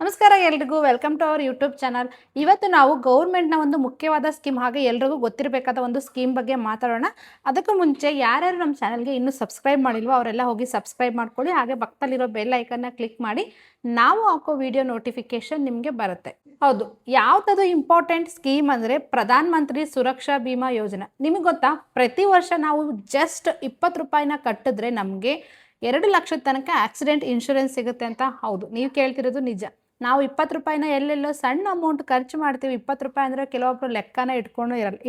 ನಮಸ್ಕಾರ ಎಲ್ರಿಗೂ welcome to our YouTube channel. ಇವತ್ತು ನಾವು ಗೌರ್ಮೆಂಟ್ನ ಒಂದು ಮುಖ್ಯವಾದ ಸ್ಕೀಮ್, ಹಾಗೆ ಎಲ್ರಿಗೂ ಗೊತ್ತಿರಬೇಕಾದ ಒಂದು ಸ್ಕೀಮ್ ಬಗ್ಗೆ ಮಾತಾಡೋಣ. ಅದಕ್ಕೂ ಮುಂಚೆ ಯಾರ್ಯಾರು ನಮ್ಮ ಚಾನಲ್ಗೆ ಇನ್ನೂ ಸಬ್ಸ್ಕ್ರೈಬ್ ಮಾಡಿಲ್ವೋ ಅವರೆಲ್ಲ ಹೋಗಿ ಸಬ್ಸ್ಕ್ರೈಬ್ ಮಾಡ್ಕೊಳ್ಳಿ. ಹಾಗೆ ಪಕ್ಕದಲ್ಲಿರೋ ಬೆಲ್ ಐಕನ್ನ ಕ್ಲಿಕ್ ಮಾಡಿ ನಾವು ಹಾಕೋ ವಿಡಿಯೋ ನೋಟಿಫಿಕೇಶನ್ ನಿಮಗೆ ಬರುತ್ತೆ. ಹೌದು, ಯಾವ್ದದು ಇಂಪಾರ್ಟೆಂಟ್ ಸ್ಕೀಮ್ ಅಂದರೆ ಪ್ರಧಾನ ಮಂತ್ರಿ ಸುರಕ್ಷಾ ಬಿಮಾ ಯೋಜನಾ. ನಿಮಗೆ ಗೊತ್ತಾ, ಪ್ರತಿ ವರ್ಷ ನಾವು ಜಸ್ಟ್ 20 ರೂಪಾಯಿನ ಕಟ್ಟಿದ್ರೆ ನಮಗೆ 2 ಲಕ್ಷದ ತನಕ ಆಕ್ಸಿಡೆಂಟ್ ಇನ್ಶೂರೆನ್ಸ್ ಸಿಗುತ್ತೆ ಅಂತ. ಹೌದು, ನೀವು ಕೇಳ್ತಿರೋದು ನಿಜ. ನಾವು 20 ರೂಪಾಯಿನ ಎಲ್ಲೆಲ್ಲೋ ಸಣ್ಣ ಅಮೌಂಟ್ ಖರ್ಚು ಮಾಡ್ತೀವಿ. 20 ರೂಪಾಯಿ ಅಂದರೆ ಕೆಲವೊಬ್ರು ಲೆಕ್ಕನ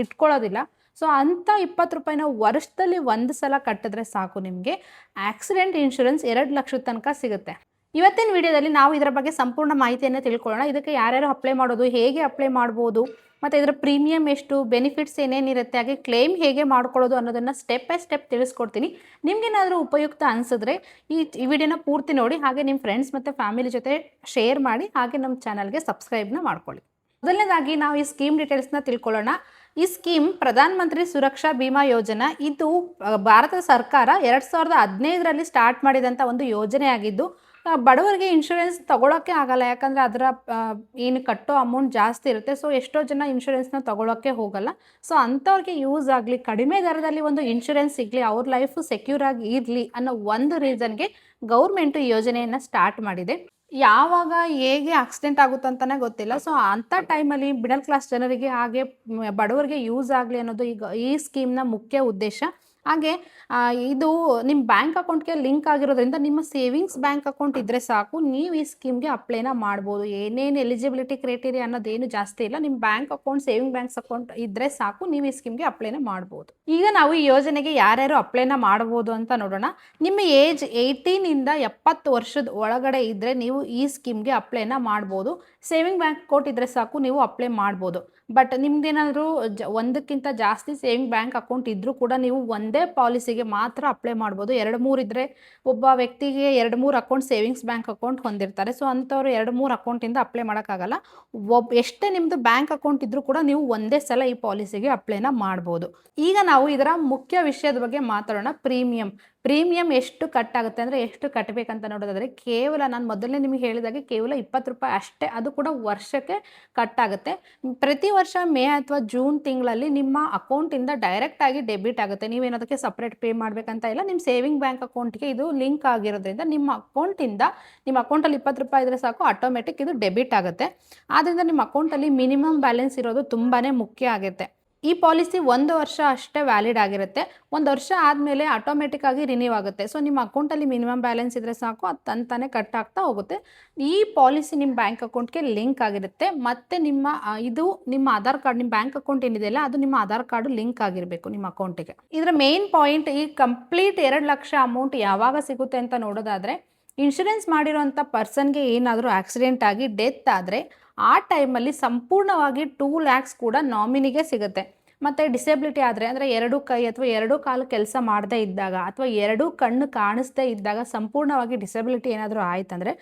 ಇಟ್ಕೊಳ್ಳೋದಿಲ್ಲ. ಸೊ ಅಂಥ 20 ರೂಪಾಯಿನ ವರ್ಷದಲ್ಲಿ ಒಂದು ಸಲ ಕಟ್ಟಿದ್ರೆ ಸಾಕು, ನಿಮಗೆ ಆಕ್ಸಿಡೆಂಟ್ ಇನ್ಶೂರೆನ್ಸ್ 2 ಲಕ್ಷದ ತನಕ ಸಿಗುತ್ತೆ. ಇವತ್ತಿನ ವಿಡಿಯೋದಲ್ಲಿ ನಾವು ಇದರ ಬಗ್ಗೆ ಸಂಪೂರ್ಣ ಮಾಹಿತಿಯನ್ನು ತಿಳ್ಕೊಳ್ಳೋಣ. ಇದಕ್ಕೆ ಯಾರ್ಯಾರು ಅಪ್ಲೈ ಮಾಡೋದು, ಹೇಗೆ ಅಪ್ಲೈ ಮಾಡ್ಬೋದು, ಮತ್ತು ಇದರ ಪ್ರೀಮಿಯಂ ಎಷ್ಟು, ಬೆನಿಫಿಟ್ಸ್ ಏನೇನಿರುತ್ತೆ, ಹಾಗೆ ಕ್ಲೇಮ್ ಹೇಗೆ ಮಾಡ್ಕೊಳ್ಳೋದು ಅನ್ನೋದನ್ನು ಸ್ಟೆಪ್ ಬೈ ಸ್ಟೆಪ್ ತಿಳಿಸ್ಕೊಡ್ತೀನಿ. ನಿಮಗೇನಾದರೂ ಉಪಯುಕ್ತ ಅನಿಸಿದ್ರೆ ಈ ವಿಡಿಯೋನ ಪೂರ್ತಿ ನೋಡಿ, ಹಾಗೆ ನಿಮ್ಮ ಫ್ರೆಂಡ್ಸ್ ಮತ್ತು ಫ್ಯಾಮಿಲಿ ಜೊತೆ ಶೇರ್ ಮಾಡಿ, ಹಾಗೆ ನಮ್ಮ ಚಾನಲ್ಗೆ ಸಬ್ಸ್ಕ್ರೈಬ್ನ ಮಾಡ್ಕೊಳ್ಳಿ. ಮೊದಲನೇದಾಗಿ ನಾವು ಈ ಸ್ಕೀಮ್ ಡೀಟೇಲ್ಸ್ನ ತಿಳ್ಕೊಳ್ಳೋಣ. ಈ ಸ್ಕೀಮ್ ಪ್ರಧಾನ ಮಂತ್ರಿ ಸುರಕ್ಷಾ ಬಿಮಾ ಯೋಜನಾ. ಇದು ಭಾರತ ಸರ್ಕಾರ 2015ರಲ್ಲಿ ಸ್ಟಾರ್ಟ್ ಮಾಡಿದಂಥ ಒಂದು ಯೋಜನೆ ಆಗಿದ್ದು, ಬಡವರಿಗೆ ಇನ್ಶೂರೆನ್ಸ್ ತೊಗೊಳಕ್ಕೆ ಆಗಲ್ಲ, ಯಾಕಂದರೆ ಅದರ ಏನು ಕಟ್ಟೋ ಅಮೌಂಟ್ ಜಾಸ್ತಿ ಇರುತ್ತೆ. ಸೊ ಎಷ್ಟೋ ಜನ ಇನ್ಶೂರೆನ್ಸ್ನ ತೊಗೊಳಕ್ಕೆ ಹೋಗಲ್ಲ. ಸೊ ಅಂಥವ್ರಿಗೆ ಯೂಸ್ ಆಗಲಿ, ಕಡಿಮೆ ದರದಲ್ಲಿ ಒಂದು ಇನ್ಶೂರೆನ್ಸ್ ಸಿಗಲಿ, ಅವ್ರ ಲೈಫು ಸೆಕ್ಯೂರ್ ಆಗಿ ಇರಲಿ ಅನ್ನೋ ಒಂದು ರೀಸನ್ಗೆ ಗೌರ್ಮೆಂಟು ಈ ಯೋಜನೆಯನ್ನು ಸ್ಟಾರ್ಟ್ ಮಾಡಿದೆ. ಯಾವಾಗ ಹೇಗೆ ಆಕ್ಸಿಡೆಂಟ್ ಆಗುತ್ತೆ ಅಂತಲೇ ಗೊತ್ತಿಲ್ಲ. ಸೊ ಅಂಥ ಟೈಮಲ್ಲಿ ಮಿಡಲ್ ಕ್ಲಾಸ್ ಜನರಿಗೆ ಹಾಗೆ ಬಡವರಿಗೆ ಯೂಸ್ ಆಗಲಿ ಅನ್ನೋದು ಈಗ ಈ ಸ್ಕೀಮ್ನ ಮುಖ್ಯ ಉದ್ದೇಶ. ಹಾಗೆ ಇದು ನಿಮ್ಮ ಬ್ಯಾಂಕ್ ಅಕೌಂಟ್ಗೆ ಲಿಂಕ್ ಆಗಿರೋದ್ರಿಂದ ನಿಮ್ಮ ಸೇವಿಂಗ್ಸ್ ಬ್ಯಾಂಕ್ ಅಕೌಂಟ್ ಇದ್ದರೆ ಸಾಕು, ನೀವು ಈ ಸ್ಕೀಮ್ಗೆ ಅಪ್ಲೈನ ಮಾಡ್ಬೋದು. ಏನೇನು ಎಲಿಜಿಬಿಲಿಟಿ ಕ್ರೈಟೀರಿಯಾ ಅನ್ನೋದೇನು ಜಾಸ್ತಿ ಇಲ್ಲ. ನಿಮ್ಮ bank account, saving banks account ಇದ್ದರೆ ಸಾಕು, ನೀವು ಈ ಸ್ಕೀಮ್ಗೆ ಅಪ್ಲೈನ ಮಾಡ್ಬೋದು. ಈಗ ನಾವು ಈ ಯೋಜನೆಗೆ ಯಾರ್ಯಾರು ಅಪ್ಲೈನ ಮಾಡ್ಬೋದು ಅಂತ ನೋಡೋಣ. ನಿಮ್ಮ ಏಜ್ 18ಇಂದ 70 ವರ್ಷದ ಒಳಗಡೆ ಇದ್ದರೆ ನೀವು ಈ ಸ್ಕೀಮ್ಗೆ ಅಪ್ಲೈನ ಮಾಡ್ಬೋದು. ಸೇವಿಂಗ್ ಬ್ಯಾಂಕ್ ಅಕೌಂಟ್ ಇದ್ದರೆ ಸಾಕು, ನೀವು ಅಪ್ಲೈ ಮಾಡ್ಬೋದು. ಬಟ್ ನಿಮ್ದೇನಾದರೂ ಒಂದಕ್ಕಿಂತ ಜಾಸ್ತಿ ಸೇವಿಂಗ್ ಬ್ಯಾಂಕ್ ಅಕೌಂಟ್ ಇದ್ದರೂ ಕೂಡ ನೀವು ಒಂದೇ ಪಾಲಿಸಿಗೆ ಮಾತ್ರ ಅಪ್ಲೈ ಮಾಡ್ಬೋದು. 2-3 ಇದ್ದರೆ, ಒಬ್ಬ ವ್ಯಕ್ತಿಗೆ 2-3 ಅಕೌಂಟ್ ಸೇವಿಂಗ್ಸ್ ಬ್ಯಾಂಕ್ ಅಕೌಂಟ್ ಹೊಂದಿರ್ತಾರೆ. ಸೊ ಅಂಥವ್ರು 2-3 ಅಕೌಂಟಿಂದ ಅಪ್ಲೈ ಮಾಡೋಕ್ಕಾಗಲ್ಲ. ಎಷ್ಟೇ ನಿಮ್ಮದು ಬ್ಯಾಂಕ್ ಅಕೌಂಟ್ ಇದ್ದರೂ ಕೂಡ ನೀವು ಒಂದೇ ಸಲ ಈ ಪಾಲಿಸಿಗೆ ಅಪ್ಲೈನ ಮಾಡ್ಬೋದು. ಈಗ ನಾವು ಇದರ ಮುಖ್ಯ ವಿಷಯದ ಬಗ್ಗೆ ಮಾತಾಡೋಣ. ಪ್ರೀಮಿಯಂ ಎಷ್ಟು ಕಟ್ಟಾಗುತ್ತೆ ಅಂದರೆ, ಎಷ್ಟು ಕಟ್ಟಬೇಕಂತ ನೋಡೋದಾದರೆ, ಕೇವಲ ನಾನು ಮೊದಲನೇ ನಿಮಗೆ ಹೇಳಿದಾಗೆ ಕೇವಲ 20 ರೂಪಾಯಿ ಅಷ್ಟೇ. ಅದು ಕೂಡ ವರ್ಷಕ್ಕೆ ಕಟ್ಟಾಗುತ್ತೆ. ಪ್ರತಿ ವರ್ಷ ಮೇ ಅಥವಾ ಜೂನ್ ತಿಂಗಳಲ್ಲಿ ನಿಮ್ಮ ಅಕೌಂಟಿಂದ ಡೈರೆಕ್ಟಾಗಿ ಡೆಬಿಟ್ ಆಗುತ್ತೆ. ನೀವೇನೋದಕ್ಕೆ ಸಪ್ರೇಟ್ ಪೇ ಮಾಡಬೇಕಂತ ಇಲ್ಲ. ನಿಮ್ಮ ಸೇವಿಂಗ್ ಬ್ಯಾಂಕ್ ಅಕೌಂಟ್ಗೆ ಇದು ಲಿಂಕ್ ಆಗಿರೋದ್ರಿಂದ ನಿಮ್ಮ ಅಕೌಂಟಲ್ಲಿ 20 ರೂಪಾಯಿ ಇದ್ದರೆ ಸಾಕು, ಆಟೋಮೆಟಿಕ್ ಇದು ಡೆಬಿಟ್ ಆಗುತ್ತೆ. ಆದ್ದರಿಂದ ನಿಮ್ಮ ಅಕೌಂಟಲ್ಲಿ ಮಿನಿಮಮ್ ಬ್ಯಾಲೆನ್ಸ್ ಇರೋದು ತುಂಬಾ ಮುಖ್ಯ ಆಗುತ್ತೆ. ಈ ಪಾಲಿಸಿ 1 ವರ್ಷ ಅಷ್ಟೇ ವ್ಯಾಲಿಡ್ ಆಗಿರುತ್ತೆ. 1 ವರ್ಷ ಆದಮೇಲೆ ಆಟೋಮೆಟಿಕ್ ಆಗಿ ರಿನ್ಯೂ ಆಗುತ್ತೆ. ಸೊ ನಿಮ್ಮ ಅಕೌಂಟಲ್ಲಿ ಮಿನಿಮಮ್ ಬ್ಯಾಲೆನ್ಸ್ ಇದ್ದರೆ ಸಾಕು, ಅದು ತಂತಾನೆ ಕಟ್ ಆಗ್ತಾ ಹೋಗುತ್ತೆ. ಈ ಪಾಲಿಸಿ ನಿಮ್ಮ ಬ್ಯಾಂಕ್ ಅಕೌಂಟ್ಗೆ ಲಿಂಕ್ ಆಗಿರುತ್ತೆ. ಮತ್ತು ನಿಮ್ಮ ಆಧಾರ್ ಕಾರ್ಡ್, ನಿಮ್ಮ ಬ್ಯಾಂಕ್ ಅಕೌಂಟ್ ಏನಿದೆಯಲ್ಲ ಅದು ನಿಮ್ಮ ಆಧಾರ್ ಕಾರ್ಡು ಲಿಂಕ್ ಆಗಿರಬೇಕು ನಿಮ್ಮ ಅಕೌಂಟಿಗೆ. ಇದರ ಮೇನ್ ಪಾಯಿಂಟ್, ಈ ಕಂಪ್ಲೀಟ್ 2 ಲಕ್ಷ ಅಮೌಂಟ್ ಯಾವಾಗ ಸಿಗುತ್ತೆ ಅಂತ ನೋಡೋದಾದರೆ, ಇನ್ಶೂರೆನ್ಸ್ ಮಾಡಿರೋಂಥ ಪರ್ಸನ್ಗೆ ಏನಾದರೂ ಆಕ್ಸಿಡೆಂಟ್ ಆಗಿ ಡೆತ್ ಆದರೆ ಆ ಟೈಮಲ್ಲಿ ಸಂಪೂರ್ಣವಾಗಿ 2 ಲ್ಯಾಕ್ಸ್ ಕೂಡ ನಾಮಿನಿಗೆ ಸಿಗುತ್ತೆ. ಮತ್ತು ಡಿಸೆಬಿಲಿಟಿ ಆದರೆ, ಅಂದರೆ 2 ಕೈ ಅಥವಾ 2 ಕಾಲು ಕೆಲಸ ಮಾಡದೇ ಇದ್ದಾಗ, ಅಥವಾ 2 ಕಣ್ಣು ಕಾಣಿಸ್ದೇ ಇದ್ದಾಗ, ಸಂಪೂರ್ಣವಾಗಿ ಡಿಸೆಬಿಲಿಟಿ ಏನಾದರೂ ಆಯ್ತಂದರೆ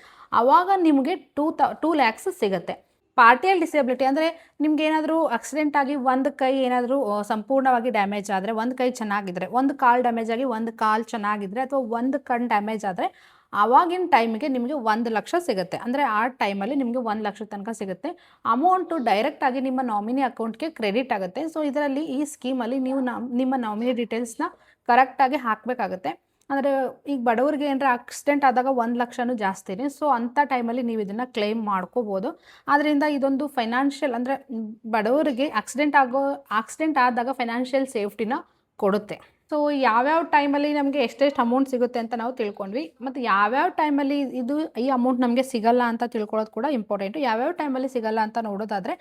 ಆವಾಗ ನಿಮಗೆ 2 ಲ್ಯಾಕ್ಸ್ ಸಿಗುತ್ತೆ. ಪಾರ್ಟಿಯಲ್ ಡಿಸೆಬಿಲಿಟಿ ಅಂದರೆ, ನಿಮ್ಗೇನಾದರೂ ಆಕ್ಸಿಡೆಂಟ್ ಆಗಿ ಒಂದು ಕೈ ಏನಾದರೂ ಸಂಪೂರ್ಣವಾಗಿ ಡ್ಯಾಮೇಜ್ ಆದರೆ, ಒಂದು ಕೈ ಚೆನ್ನಾಗಿದ್ದರೆ, ಒಂದು ಕಾಲು ಡ್ಯಾಮೇಜ್ ಆಗಿ ಒಂದು ಕಾಲು ಚೆನ್ನಾಗಿದ್ದರೆ, ಅಥವಾ ಒಂದು ಕಣ್ಣು ಡ್ಯಾಮೇಜ್ ಆದರೆ ಆವಾಗಿನ ಟೈಮಿಗೆ ನಿಮಗೆ 1 ಲಕ್ಷ ಸಿಗುತ್ತೆ. ಅಂದರೆ ಆ ಟೈಮಲ್ಲಿ ನಿಮಗೆ 1 ಲಕ್ಷ ತನಕ ಸಿಗುತ್ತೆ. ಅಮೌಂಟು ಡೈರೆಕ್ಟಾಗಿ ನಿಮ್ಮ ನಾಮಿನಿ ಅಕೌಂಟ್ಗೆ ಕ್ರೆಡಿಟ್ ಆಗುತ್ತೆ. ಸೊ ಇದರಲ್ಲಿ ಈ ಸ್ಕೀಮಲ್ಲಿ ನೀವು ನಿಮ್ಮ ನಾಮಿನಿ ಡೀಟೇಲ್ಸ್ನ ಕರೆಕ್ಟಾಗಿ ಹಾಕಬೇಕಾಗುತ್ತೆ. ಅಂದರೆ ಈಗ ಬಡವರಿಗೆ ಏನಾರ ಆಕ್ಸಿಡೆಂಟ್ ಆದಾಗ 1 ಲಕ್ಷನೂ ಜಾಸ್ತಿನೇ. ಸೊ ಅಂಥ ಟೈಮಲ್ಲಿ ನೀವು ಇದನ್ನು ಕ್ಲೇಮ್ ಮಾಡ್ಕೋಬೋದು. ಆದ್ದರಿಂದ ಇದೊಂದು ಫೈನಾನ್ಷಿಯಲ್, ಅಂದರೆ ಬಡವರಿಗೆ ಆಕ್ಸಿಡೆಂಟ್ ಆದಾಗ ಫೈನಾನ್ಷಿಯಲ್ ಸೇಫ್ಟಿನ ಕೊಡುತ್ತೆ. ಸೊ ಯಾವ್ಯಾವ ಟೈಮಲ್ಲಿ ನಮಗೆ ಎಷ್ಟೆಷ್ಟು ಅಮೌಂಟ್ ಸಿಗುತ್ತೆ ಅಂತ ನಾವು ತಿಳ್ಕೊಂಡ್ವಿ. ಮತ್ತು ಯಾವ್ಯಾವ ಟೈಮಲ್ಲಿ ಈ ಅಮೌಂಟ್ ನಮಗೆ ಸಿಗಲ್ಲ ಅಂತ ತಿಳ್ಕೊಳ್ಳೋದು ಕೂಡ ಇಂಪಾರ್ಟೆಂಟು. ಯಾವ್ಯಾವ ಟೈಮಲ್ಲಿ ಸಿಗಲ್ಲ ಅಂತ ನೋಡೋದಾದರೆ,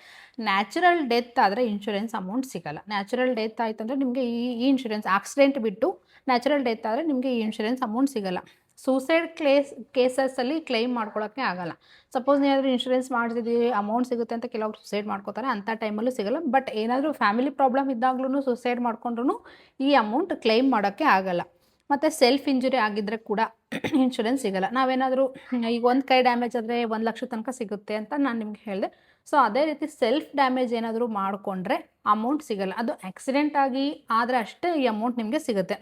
ನ್ಯಾಚುರಲ್ ಡೆತ್ ಆದರೆ ಇನ್ಶೂರೆನ್ಸ್ ಅಮೌಂಟ್ ಸಿಗಲ್ಲ. ನ್ಯಾಚುರಲ್ ಡೆತ್ ಆಯ್ತಂದರೆ ನಿಮಗೆ ಈ ಇನ್ಶೂರೆನ್ಸ್, ಆಕ್ಸಿಡೆಂಟ್ ಬಿಟ್ಟು ನ್ಯಾಚುರಲ್ ಡೆತ್ ಆದರೆ ನಿಮಗೆ ಈ ಇನ್ಶೂರೆನ್ಸ್ ಅಮೌಂಟ್ ಸಿಗಲ್ಲ. ಸೂಸೈಡ್ ಕೇಸಸ್ಸಲ್ಲಿ ಕ್ಲೈಮ್ ಮಾಡ್ಕೊಳ್ಳೋಕ್ಕೆ ಆಗಲ್ಲ. ಸಪೋಸ್ ನೀವಾದರೂ ಇನ್ಶೂರೆನ್ಸ್ ಮಾಡ್ತಿದ್ದೀವಿ, ಅಮೌಂಟ್ ಸಿಗುತ್ತೆ ಅಂತ ಕೆಲವರು ಸುಸೈಡ್ ಮಾಡ್ಕೋತಾರೆ, ಅಂಥ ಟೈಮಲ್ಲೂ ಸಿಗಲ್ಲ. ಬಟ್ ಏನಾದರೂ ಫ್ಯಾಮಿಲಿ ಪ್ರಾಬ್ಲಮ್ ಇದ್ದಾಗ್ಲೂ ಸುಸೈಡ್ ಮಾಡ್ಕೊಂಡ್ರೂ ಈ ಅಮೌಂಟ್ ಕ್ಲೈಮ್ ಮಾಡೋಕ್ಕೆ ಆಗಲ್ಲ. ಮತ್ತು ಸೆಲ್ಫ್ ಇಂಜುರಿ ಆಗಿದ್ದರೆ ಕೂಡ ಇನ್ಶೂರೆನ್ಸ್ ಸಿಗಲ್ಲ. ನಾವೇನಾದರೂ ಈಗ ಒಂದು ಕೈ ಡ್ಯಾಮೇಜ್ ಆದರೆ 1 ಲಕ್ಷ ತನಕ ಸಿಗುತ್ತೆ ಅಂತ ನಾನು ನಿಮ್ಗೆ ಹೇಳಿದೆ. ಸೊ ಅದೇ ರೀತಿ ಸೆಲ್ಫ್ ಡ್ಯಾಮೇಜ್ ಏನಾದರೂ ಮಾಡಿಕೊಂಡ್ರೆ ಅಮೌಂಟ್ ಸಿಗಲ್ಲ. ಅದು ಆಕ್ಸಿಡೆಂಟ್ ಆಗಿ ಆದರೆ ಅಷ್ಟೇ ಈ ಅಮೌಂಟ್ ನಿಮಗೆ ಸಿಗುತ್ತೆ.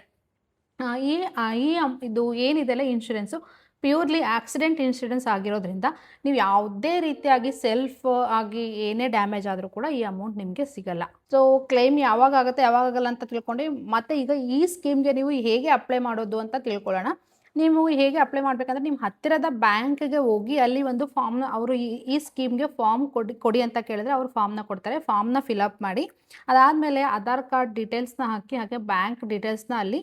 ಇದು ಏನಿದೆಲ್ಲ ಇನ್ಶೂರೆನ್ಸು ಪ್ಯೂರ್ಲಿ ಆಕ್ಸಿಡೆಂಟ್ ಇನ್ಸಿಡೆನ್ಸ್ ಆಗಿರೋದ್ರಿಂದ ನೀವು ಯಾವುದೇ ರೀತಿಯಾಗಿ ಸೆಲ್ಫ್ ಆಗಿ ಏನೇ ಡ್ಯಾಮೇಜ್ ಆದರೂ ಕೂಡ ಈ ಅಮೌಂಟ್ ನಿಮಗೆ ಸಿಗಲ್ಲ. ಸೊ ಕ್ಲೈಮ್ ಯಾವಾಗ ಆಗುತ್ತೆ ಯಾವಾಗ ಆಗಲ್ಲ ಅಂತ ತಿಳ್ಕೊಂಡು ಮತ್ತೆ ಈಗ ಈ ಸ್ಕೀಮ್ಗೆ ನೀವು ಹೇಗೆ ಅಪ್ಲೈ ಮಾಡೋದು ಅಂತ ತಿಳ್ಕೊಳ್ಳೋಣ. ನೀವು ಹೇಗೆ ಅಪ್ಲೈ ಮಾಡಬೇಕಂದ್ರೆ ನಿಮ್ಮ ಹತ್ತಿರದ ಬ್ಯಾಂಕ್ಗೆ ಹೋಗಿ ಅಲ್ಲಿ ಒಂದು ಫಾರ್ಮ್ನ ಅವರು ಈ ಸ್ಕೀಮ್ಗೆ ಫಾರ್ಮ್ ಕೊಡಿ ಅಂತ ಕೇಳಿದ್ರೆ ಅವರು ಫಾರ್ಮ್ನ ಕೊಡ್ತಾರೆ. ಫಾರ್ಮ್ನ ಫಿಲಪ್ ಮಾಡಿ ಅದಾದಮೇಲೆ ಆಧಾರ್ ಕಾರ್ಡ್ ಡೀಟೇಲ್ಸ್ನ ಹಾಕಿ ಹಾಗೆ ಬ್ಯಾಂಕ್ ಡೀಟೇಲ್ಸ್ನ ಅಲ್ಲಿ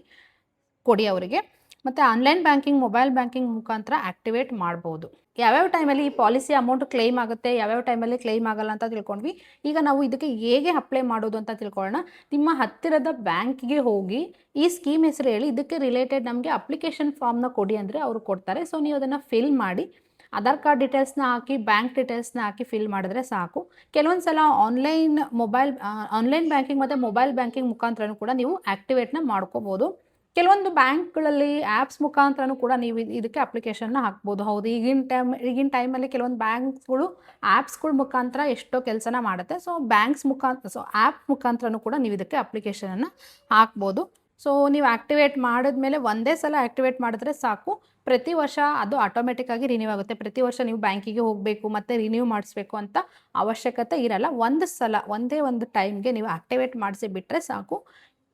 ಕೊಡಿ ಅವರಿಗೆ. ಮತ್ತು ಆನ್ಲೈನ್ ಬ್ಯಾಂಕಿಂಗ್, ಮೊಬೈಲ್ ಬ್ಯಾಂಕಿಂಗ್ ಮುಖಾಂತರ ಆ್ಯಕ್ಟಿವೇಟ್ ಮಾಡ್ಬೋದು. ಯಾವ್ಯಾವ ಟೈಮಲ್ಲಿ ಈ ಪಾಲಿಸಿ ಅಮೌಂಟ್ ಕ್ಲೈಮ್ ಆಗುತ್ತೆ, ಯಾವ್ಯಾವ ಟೈಮಲ್ಲಿ ಕ್ಲೈಮ್ ಆಗಲ್ಲ ಅಂತ ತಿಳ್ಕೊಂಡ್ವಿ. ಈಗ ನಾವು ಇದಕ್ಕೆ ಹೇಗೆ ಅಪ್ಲೈ ಮಾಡೋದು ಅಂತ ತಿಳ್ಕೊಳ್ಳೋಣ. ನಿಮ್ಮ ಹತ್ತಿರದ ಬ್ಯಾಂಕ್ಗೆ ಹೋಗಿ ಈ ಸ್ಕೀಮ್ ಹೆಸರು ಹೇಳಿ ಇದಕ್ಕೆ ರಿಲೇಟೆಡ್ ನಮಗೆ ಅಪ್ಲಿಕೇಶನ್ ಫಾರ್ಮ್ನ ಕೊಡಿ ಅಂದರೆ ಅವರು ಕೊಡ್ತಾರೆ. ಸೊ ನೀವು ಅದನ್ನು ಫಿಲ್ ಮಾಡಿ ಆಧಾರ್ ಕಾರ್ಡ್ ಡೀಟೇಲ್ಸ್ನ ಹಾಕಿ ಬ್ಯಾಂಕ್ ಡೀಟೇಲ್ಸ್ನ ಹಾಕಿ ಫಿಲ್ ಮಾಡಿದ್ರೆ ಸಾಕು. ಕೆಲವೊಂದು ಸಲ ಆನ್ಲೈನ್ ಬ್ಯಾಂಕಿಂಗ್ ಮತ್ತು ಮೊಬೈಲ್ ಬ್ಯಾಂಕಿಂಗ್ ಮುಖಾಂತರನೂ ಕೂಡ ನೀವು ಆ್ಯಕ್ಟಿವೇಟ್ನ ಮಾಡ್ಕೋಬೋದು. ಕೆಲವೊಂದು ಬ್ಯಾಂಕ್ಗಳಲ್ಲಿ ಆ್ಯಪ್ಸ್ ಮುಖಾಂತರನೂ ಕೂಡ ನೀವು ಇದಕ್ಕೆ ಅಪ್ಲಿಕೇಶನ್ನ ಹಾಕ್ಬೋದು. ಹೌದು, ಈಗಿನ ಟೈಮಲ್ಲಿ ಕೆಲವೊಂದು ಬ್ಯಾಂಕ್ಸ್ಗಳು ಆ್ಯಪ್ಸ್ಗಳ ಮುಖಾಂತರ ಎಷ್ಟೋ ಕೆಲಸನ ಮಾಡುತ್ತೆ. ಸೊ ಆ್ಯಪ್ ಮುಖಾಂತರನೂ ಕೂಡ ನೀವು ಇದಕ್ಕೆ ಅಪ್ಲಿಕೇಶನನ್ನು ಹಾಕ್ಬೋದು. ಸೊ ನೀವು ಆ್ಯಕ್ಟಿವೇಟ್ ಮಾಡಿದ್ಮೇಲೆ ಒಂದೇ ಸಲ ಆ್ಯಕ್ಟಿವೇಟ್ ಮಾಡಿದ್ರೆ ಸಾಕು. ಪ್ರತಿ ವರ್ಷ ಅದು ಆಟೋಮೆಟಿಕ್ಕಾಗಿ ರಿನ್ಯೂ ಆಗುತ್ತೆ. ಪ್ರತಿ ವರ್ಷ ನೀವು ಬ್ಯಾಂಕಿಗೆ ಹೋಗಬೇಕು ಮತ್ತು ರಿನ್ಯೂ ಮಾಡಿಸ್ಬೇಕು ಅಂತ ಅವಶ್ಯಕತೆ ಇರಲ್ಲ. ಒಂದೇ ಒಂದು ಟೈಮ್ಗೆ ನೀವು ಆ್ಯಕ್ಟಿವೇಟ್ ಮಾಡಿಸಿ ಬಿಟ್ಟರೆ ಸಾಕು.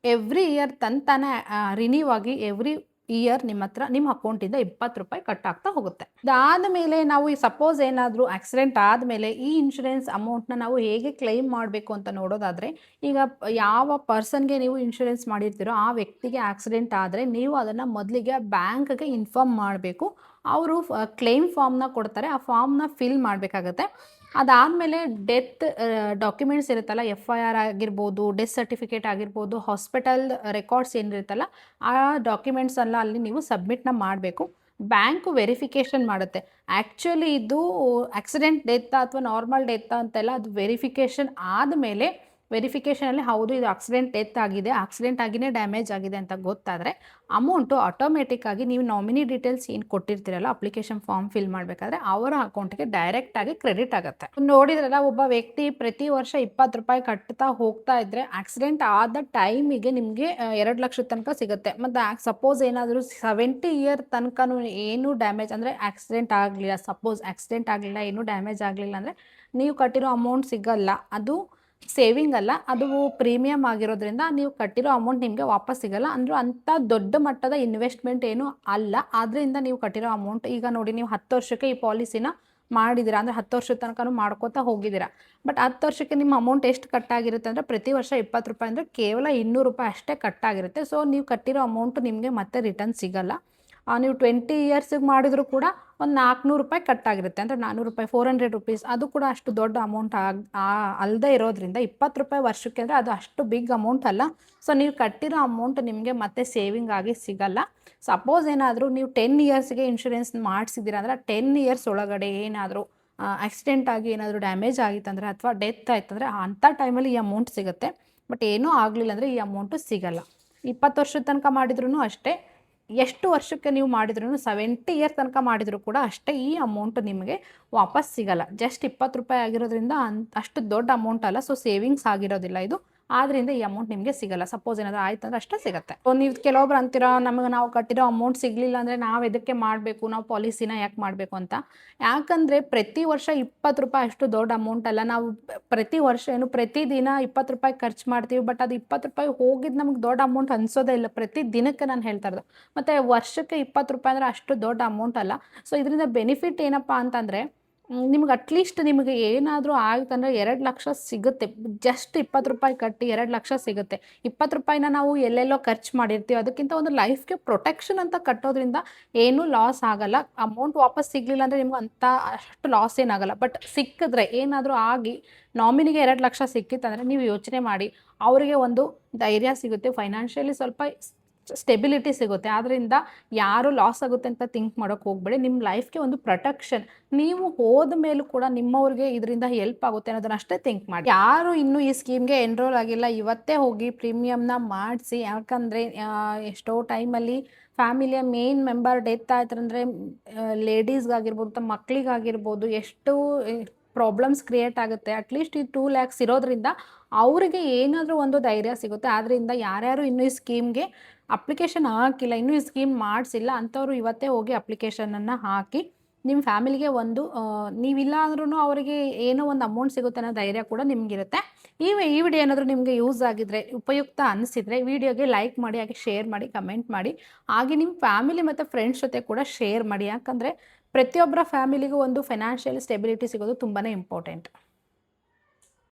ಎವ್ರಿ ಇಯರ್ ತಾನೇ ರಿನ್ಯೂ ಆಗಿ ಎವ್ರಿ ಇಯರ್ ನಿಮ್ಮ ಅಕೌಂಟಿಂದ ₹20 ಕಟ್ ಆಗ್ತಾ ಹೋಗುತ್ತೆ. ಇದಾದ ಮೇಲೆ ನಾವು ಸಪೋಸ್ ಏನಾದರೂ ಆಕ್ಸಿಡೆಂಟ್ ಆದಮೇಲೆ ಈ ಇನ್ಶೂರೆನ್ಸ್ ಅಮೌಂಟ್ನ ನಾವು ಹೇಗೆ ಕ್ಲೈಮ್ ಮಾಡಬೇಕು ಅಂತ ನೋಡೋದಾದರೆ, ಈಗ ಯಾವ ಪರ್ಸನ್ಗೆ ನೀವು ಇನ್ಶೂರೆನ್ಸ್ ಮಾಡಿರ್ತೀರೋ ಆ ವ್ಯಕ್ತಿಗೆ ಆಕ್ಸಿಡೆಂಟ್ ಆದರೆ ನೀವು ಅದನ್ನು ಮೊದಲಿಗೆ ಬ್ಯಾಂಕ್ಗೆ ಇನ್ಫಾರ್ಮ್ ಮಾಡಬೇಕು. ಅವರು ಕ್ಲೈಮ್ ಫಾರ್ಮ್ನ ಕೊಡ್ತಾರೆ, ಆ ಫಾರ್ಮ್ನ ಫಿಲ್ ಮಾಡಬೇಕಾಗತ್ತೆ. ಅದಾದಮೇಲೆ ಡೆತ್ ಡಾಕ್ಯುಮೆಂಟ್ಸ್ ಇರುತ್ತಲ್ಲ, FIR ಆಗಿರ್ಬೋದು, ಡೆತ್ ಸರ್ಟಿಫಿಕೇಟ್ ಆಗಿರ್ಬೋದು, ಹಾಸ್ಪಿಟಲ್ ರೆಕಾರ್ಡ್ಸ್ ಏನಿರುತ್ತಲ್ಲ ಆ ಡಾಕ್ಯುಮೆಂಟ್ಸ್ ಎಲ್ಲ ಅಲ್ಲಿ ನೀವು ಸಬ್ಮಿಟ್ನ ಮಾಡಬೇಕು. ಬ್ಯಾಂಕು ವೆರಿಫಿಕೇಷನ್ ಮಾಡುತ್ತೆ. ಆ್ಯಕ್ಚುಲಿ ಇದು ಆಕ್ಸಿಡೆಂಟ್ ಡೆತ್ತಾ ಅಥವಾ ನಾರ್ಮಲ್ ಡೆತ್ತಾ ಅಂತೆಲ್ಲ ಅದು ವೆರಿಫಿಕೇಷನಲ್ಲಿ ಹೌದು ಇದು ಆಕ್ಸಿಡೆಂಟ್ ಡೆತ್ ಆಗಿದೆ, ಆಕ್ಸಿಡೆಂಟ್ ಆಗಿನೇ ಡ್ಯಾಮೇಜ್ ಆಗಿದೆ ಅಂತ ಗೊತ್ತಾದರೆ ಅಮೌಂಟು ಆಟೋಮೆಟಿಕ್ಕಾಗಿ ನೀವು ನಾಮಿನಿ ಡೀಟೇಲ್ಸ್ ಏನು ಕೊಟ್ಟಿರ್ತೀರಲ್ಲ ಅಪ್ಲಿಕೇಶನ್ ಫಾರ್ಮ್ ಫಿಲ್ ಮಾಡಬೇಕಾದ್ರೆ ಅವರ ಅಕೌಂಟ್ಗೆ ಡೈರೆಕ್ಟಾಗಿ ಕ್ರೆಡಿಟ್ ಆಗುತ್ತೆ. ನೋಡಿದ್ರಲ್ಲ, ಒಬ್ಬ ವ್ಯಕ್ತಿ ಪ್ರತಿ ವರ್ಷ ₹20 ಕಟ್ತಾ ಹೋಗ್ತಾ ಇದ್ದರೆ ಆಕ್ಸಿಡೆಂಟ್ ಆದ ಟೈಮಿಗೆ ನಿಮಗೆ 2 ಲಕ್ಷದ ತನಕ ಸಿಗುತ್ತೆ. ಮತ್ತು ಸಪೋಸ್ ಏನಾದರೂ 70 ಇಯರ್ ತನಕ ಏನೂ ಡ್ಯಾಮೇಜ್ ಅಂದರೆ ಆಕ್ಸಿಡೆಂಟ್ ಆಗಲಿಲ್ಲ, ಏನೂ ಡ್ಯಾಮೇಜ್ ಆಗಲಿಲ್ಲ ಅಂದರೆ ನೀವು ಕಟ್ಟಿರೋ ಅಮೌಂಟ್ ಸಿಗಲ್ಲ. ಅದು ಸೇವಿಂಗ್ ಅಲ್ಲ, ಅದು ಪ್ರೀಮಿಯಮ್ ಆಗಿರೋದ್ರಿಂದ ನೀವು ಕಟ್ಟಿರೋ ಅಮೌಂಟ್ ನಿಮಗೆ ವಾಪಸ್ ಸಿಗಲ್ಲ. ಅಂದರೂ ಅಂಥ ದೊಡ್ಡ ಮಟ್ಟದ ಇನ್ವೆಸ್ಟ್ಮೆಂಟ್ ಏನೂ ಅಲ್ಲ. ಆದ್ದರಿಂದ ನೀವು ಕಟ್ಟಿರೋ ಅಮೌಂಟ್ ಈಗ ನೋಡಿ, ನೀವು 10 ವರ್ಷಕ್ಕೆ ಈ ಪಾಲಿಸಿನ ಮಾಡಿದ್ದೀರಾ ಅಂದರೆ 10 ವರ್ಷದ ತನಕ ಮಾಡ್ಕೋತಾ ಹೋಗಿದ್ದೀರಾ. ಬಟ್ 10 ವರ್ಷಕ್ಕೆ ನಿಮ್ಮ ಅಮೌಂಟ್ ಎಷ್ಟು ಕಟ್ಟಾಗಿರುತ್ತೆ ಅಂದರೆ ಪ್ರತಿ ವರ್ಷ ₹20 ಅಂದರೆ ಕೇವಲ ₹200 ಅಷ್ಟೇ ಕಟ್ಟಾಗಿರುತ್ತೆ. ಸೊ ನೀವು ಕಟ್ಟಿರೋ ಅಮೌಂಟು ನಿಮಗೆ ಮತ್ತೆ ರಿಟರ್ನ್ ಸಿಗಲ್ಲ. ನೀವು 20 ಇಯರ್ಸಿಗೆ ಮಾಡಿದರೂ ಕೂಡ ಒಂದು ₹400 ಕಟ್ಟಾಗಿರುತ್ತೆ. ಅಂದರೆ ₹400 ₹400 ಅದು ಕೂಡ ಅಷ್ಟು ದೊಡ್ಡ ಅಮೌಂಟ್ ಅಲ್ಲದೆ ಇರೋದ್ರಿಂದ ₹20 ವರ್ಷಕ್ಕೆ ಅಂದರೆ ಅದು ಅಷ್ಟು ಬಿಗ್ ಅಮೌಂಟ್ ಅಲ್ಲ. ಸೊ ನೀವು ಕಟ್ಟಿರೋ ಅಮೌಂಟ್ ನಿಮಗೆ ಮತ್ತೆ ಸೇವಿಂಗ್ ಆಗಿ ಸಿಗಲ್ಲ. ಸಪೋಸ್ ಏನಾದರೂ ನೀವು 10 ಇಯರ್ಸ್ಗೆ ಇನ್ಶೂರೆನ್ಸ್ ಮಾಡಿಸಿದ್ದೀರಾ ಅಂದರೆ 10 ಇಯರ್ಸ್ ಒಳಗಡೆ ಏನಾದರೂ ಆಕ್ಸಿಡೆಂಟ್ ಆಗಿ ಏನಾದರೂ ಡ್ಯಾಮೇಜ್ ಆಗಿತ್ತಂದರೆ ಅಥವಾ ಡೆತ್ ಆಯ್ತಂದರೆ ಅಂಥ ಟೈಮಲ್ಲಿ ಈ ಅಮೌಂಟ್ ಸಿಗುತ್ತೆ. ಬಟ್ ಏನೂ ಆಗಲಿಲ್ಲ ಅಂದರೆ ಈ ಅಮೌಂಟು ಸಿಗಲ್ಲ. 20 ವರ್ಷದ ತನಕ ಮಾಡಿದ್ರೂ ಅಷ್ಟೇ, ಎಷ್ಟು ವರ್ಷಕ್ಕೆ ನೀವು ಮಾಡಿದ್ರೂ 70 ಇಯರ್ ತನಕ ಮಾಡಿದರೂ ಕೂಡ ಅಷ್ಟೇ ಈ ಅಮೌಂಟ್ ನಿಮಗೆ ವಾಪಸ್ ಸಿಗಲ್ಲ. ಜಸ್ಟ್ ₹20 ಆಗಿರೋದ್ರಿಂದ ಅಷ್ಟು ದೊಡ್ಡ ಅಮೌಂಟ್ ಅಲ್ಲ. ಸೊ ಸೇವಿಂಗ್ಸ್ ಆಗಿರೋದಿಲ್ಲ ಇದು, ಆದ್ದರಿಂದ ಈ ಅಮೌಂಟ್ ನಿಮಗೆ ಸಿಗಲ್ಲ. ಸಪೋಸ್ ಏನಾದರೂ ಆಯ್ತು ಅಂದರೆ ಅಷ್ಟೇ ಸಿಗುತ್ತೆ. ನೀವು ಕೆಲವೊಬ್ರು ಅಂತೀರಾ, ನಾವು ಕಟ್ಟಿರೋ ಅಮೌಂಟ್ ಸಿಗಲಿಲ್ಲ ಅಂದರೆ ನಾವು ಎದಕ್ಕೆ ಮಾಡಬೇಕು, ನಾವು ಪಾಲಿಸಿನ ಯಾಕೆ ಮಾಡಬೇಕು ಅಂತ. ಯಾಕಂದರೆ ಪ್ರತಿ ವರ್ಷ ₹20 ಅಷ್ಟು ದೊಡ್ಡ ಅಮೌಂಟ್ ಅಲ್ಲ. ನಾವು ಪ್ರತಿದಿನ ₹20 ಖರ್ಚು ಮಾಡ್ತೀವಿ. ಬಟ್ ಅದು ₹20 ಹೋಗಿದ್ದು ನಮ್ಗೆ ದೊಡ್ಡ ಅಮೌಂಟ್ ಅನಿಸೋದೇ ಇಲ್ಲ. ಪ್ರತಿ ದಿನಕ್ಕೆ ನಾನು ಹೇಳ್ತಾ ಇರೋದು. ಮತ್ತು ವರ್ಷಕ್ಕೆ ₹20 ಅಂದರೆ ಅಷ್ಟು ದೊಡ್ಡ ಅಮೌಂಟ್ ಅಲ್ಲ. ಸೊ ಇದರಿಂದ ಬೆನಿಫಿಟ್ ಏನಪ್ಪ ಅಂತಂದರೆ, ನಿಮ್ಗೆ ಅಟ್ಲೀಸ್ಟ್ ನಿಮಗೆ ಏನಾದರೂ ಆಯ್ತಂದರೆ 2 ಲಕ್ಷ ಸಿಗುತ್ತೆ. ಜಸ್ಟ್ ₹20 ಕಟ್ಟಿ 2 ಲಕ್ಷ ಸಿಗುತ್ತೆ. ₹20ನ ನಾವು ಎಲ್ಲೆಲ್ಲೋ ಖರ್ಚು ಮಾಡಿರ್ತೀವಿ, ಅದಕ್ಕಿಂತ ಒಂದು ಲೈಫ್ಗೆ ಪ್ರೊಟೆಕ್ಷನ್ ಅಂತ ಕಟ್ಟೋದ್ರಿಂದ ಏನೂ ಲಾಸ್ ಆಗಲ್ಲ. ಅಮೌಂಟ್ ವಾಪಸ್ ಸಿಗಲಿಲ್ಲ ಅಂದರೆ ನಿಮ್ಗೆ ಅಷ್ಟು ಲಾಸ್ ಏನಾಗಲ್ಲ. ಬಟ್ ಸಿಕ್ಕಿದ್ರೆ ಏನಾದರೂ ಆಗಿ ನಾಮಿನಿಗೆ 2 ಲಕ್ಷ ಸಿಕ್ಕಿತ್ತಂದರೆ ನೀವು ಯೋಚನೆ ಮಾಡಿ, ಅವರಿಗೆ ಒಂದು ಧೈರ್ಯ ಸಿಗುತ್ತೆ, ಫೈನಾನ್ಷಿಯಲಿ ಸ್ವಲ್ಪ ಸ್ಟೆಬಿಲಿಟಿ ಸಿಗುತ್ತೆ. ಆದ್ದರಿಂದ ಯಾರು ಲಾಸ್ ಆಗುತ್ತೆ ಅಂತ ಥಿಂಕ್ ಮಾಡೋಕ್ಕೆ ಹೋಗಬೇಡಿ. ನಿಮ್ಮ ಲೈಫ್ಗೆ ಒಂದು ಪ್ರೊಟೆಕ್ಷನ್. ನೀವು ಹೋದ ಮೇಲೂ ಕೂಡ ನಿಮ್ಮವ್ರಿಗೆ ಇದರಿಂದ ಹೆಲ್ಪ್ ಆಗುತ್ತೆ ಅನ್ನೋದನ್ನ ಅಷ್ಟೇ ಥಿಂಕ್ ಮಾಡಿ. ಯಾರು ಇನ್ನೂ ಈ ಸ್ಕೀಮ್ಗೆ ಎನ್ರೋಲ್ ಆಗಿಲ್ಲ, ಇವತ್ತೇ ಹೋಗಿ ಪ್ರೀಮಿಯಮ್ನ ಮಾಡಿಸಿ. ಯಾಕಂದರೆ ಎಷ್ಟೋ ಟೈಮಲ್ಲಿ ಫ್ಯಾಮಿಲಿಯ ಮೇನ್ ಮೆಂಬರ್ ಡೆತ್ ಆಯ್ತಂದರೆ ಲೇಡೀಸ್ಗಾಗಿರ್ಬೋದು, ತಮ್ಮ ಮಕ್ಕಳಿಗಾಗಿರ್ಬೋದು ಎಷ್ಟು ಪ್ರಾಬ್ಲಮ್ಸ್ ಕ್ರಿಯೇಟ್ ಆಗುತ್ತೆ. ಅಟ್ಲೀಸ್ಟ್ ಈ 2 ಲ್ಯಾಕ್ಸ್ ಇರೋದ್ರಿಂದ ಅವರಿಗೆ ಏನಾದರೂ ಒಂದು ಧೈರ್ಯ ಸಿಗುತ್ತೆ. ಆದ್ದರಿಂದ ಯಾರ್ಯಾರು ಇನ್ನೂ ಈ ಸ್ಕೀಮ್ಗೆ ಅಪ್ಲಿಕೇಶನ್ ಹಾಕಿಲ್ಲ, ಇನ್ನೂ ಈ ಸ್ಕೀಮ್ ಮಾಡಿಸಿಲ್ಲ ಅಂಥವ್ರು ಇವತ್ತೇ ಹೋಗಿ ಅಪ್ಲಿಕೇಶನನ್ನು ಹಾಕಿ ನಿಮ್ಮ ಫ್ಯಾಮಿಲಿಗೆ ಒಂದು ನೀವಿಲ್ಲ ಅಂದ್ರೂ ಅವರಿಗೆ ಏನೋ ಒಂದು ಅಮೌಂಟ್ ಸಿಗುತ್ತೆ ಅನ್ನೋ ಧೈರ್ಯ ಕೂಡ ನಿಮಗಿರುತ್ತೆ. ಈ ವಿಡಿಯೋ ಏನಾದರೂ ನಿಮಗೆ ಯೂಸ್ ಆಗಿದ್ರೆ, ಉಪಯುಕ್ತ ಅನಿಸಿದರೆ ವಿಡಿಯೋಗೆ ಲೈಕ್ ಮಾಡಿ, ಹಾಗೆ ಶೇರ್ ಮಾಡಿ, ಕಮೆಂಟ್ ಮಾಡಿ, ಹಾಗೆ ನಿಮ್ಮ ಫ್ಯಾಮಿಲಿ ಮತ್ತು ಫ್ರೆಂಡ್ಸ್ ಜೊತೆ ಕೂಡ ಶೇರ್ ಮಾಡಿ. ಯಾಕಂದರೆ ಪ್ರತಿಯೊಬ್ಬರ ಫ್ಯಾಮಿಲಿಗೂ ಒಂದು ಫೈನಾನ್ಷಿಯಲ್ ಸ್ಟೆಬಿಲಿಟಿ ಸಿಗೋದು ತುಂಬಾ ಇಂಪಾರ್ಟೆಂಟ್.